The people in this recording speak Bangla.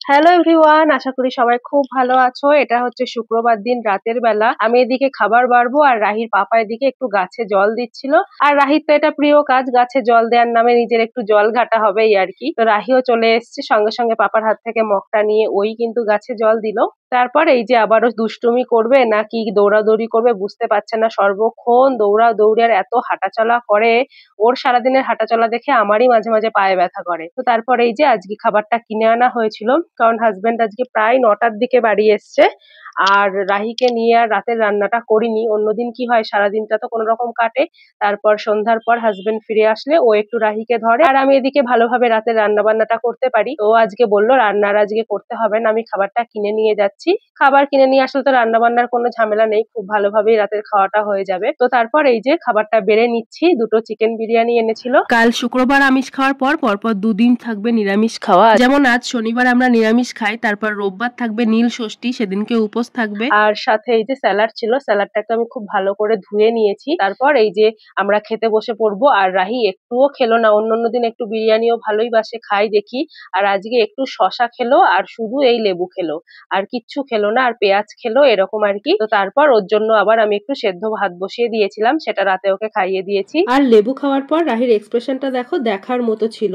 হ্যালো এভরিওয়ান, আশা করি সবাই খুব ভালো আছো। এটা হচ্ছে শুক্রবার দিন রাতের বেলা। আমি এদিকে খাবার বাড়বো আর রাহির পাপা এদিকে একটু গাছে জল দিচ্ছিল। আর রাহির তো এটা প্রিয় কাজ, গাছে জল দেওয়ার নামে নিজের একটু জল ঘাটা হবে এই আর কি। তো রাহিও চলে এসেছে সঙ্গে সঙ্গে পাপার হাত থেকে মগটা নিয়ে, ওই কিন্তু গাছে জল দিল। তারপর এই যে আবারও দুষ্টুমি করবে নাকি দৌড়াদৌড়ি করবে বুঝতে পারছে না, সর্বক্ষণ দৌড়াদৌড়ি আর এত হাঁটাচলা করে। ওর সারাদিনের হাঁটাচলা দেখে আমারই মাঝে মাঝে পায়ে ব্যথা করে। তো তারপর এই যে আজকে খাবারটা কিনে আনা হয়েছিল, কারণ হাজবেন্ড আজকে প্রায় 9টার দিকে বাড়ি এসছে। আর রাহিকে নিয়ে আর রাতের রান্নাটা করিনি। অন্যদিন কি হয়, সারাদিনটা তো কোনো রকম কাটে, তারপর সন্ধ্যার পর হাজবেন্ড ফিরে আসলে ও একটু রাহিকে ধরে আর আমি এদিকে ভালোভাবে রাতের রান্না বান্নাটা করতে পারি। তো ও আজকে বললো রান্নার আজকে করতে হবে না, আমি খাবারটা কিনে নিয়ে যাচ্ছি। খাবার কিনে নিয়ে আসলে তো রান্না বান্নার কোনো ঝামেলা নেই, খুব ভালোভাবেই রাতের খাওয়াটা হয়ে যাবে। তো তারপর এই যে খাবারটা বেড়ে নিচ্ছি। দুটো চিকেন বিরিয়ানি এনেছিল। কাল শুক্রবার আমিষ খাওয়ার পর পরপর দুদিন থাকবে নিরামিষ খাওয়া, যেমন আজ শনিবার আমরা নিরামিষ খাই, তারপর রোববার থাকবে নীল ষষ্ঠী, সেদিনকে উপোস থাকবে। আর সাথে এই যে স্যালাড ছিল, স্যালাডটাকে আমি খুব ভালো করে ধুয়ে নিয়েছি। তারপর এই যে আমরা খেতে বসে পড়বো। আর রাহি একটুও খেলো না, অন্য দিন একটু বিরিয়ানিও ভালোই বাসে, খাই দেখি। আর আজকে একটু শশা খেলো আর শুধু এই লেবু খেলো, আর কিচ্ছু খেলো না, আর পেঁয়াজ খেলো এরকম আর কি। তো তারপর ওর জন্য আবার আমি একটু সেদ্ধ ভাত বসিয়ে দিয়েছিলাম, সেটা রাতে ওকে খাইয়ে দিয়েছি। আর লেবু খাওয়ার পর রাহির এক্সপ্রেশনটা দেখো, দেখার মতো ছিল।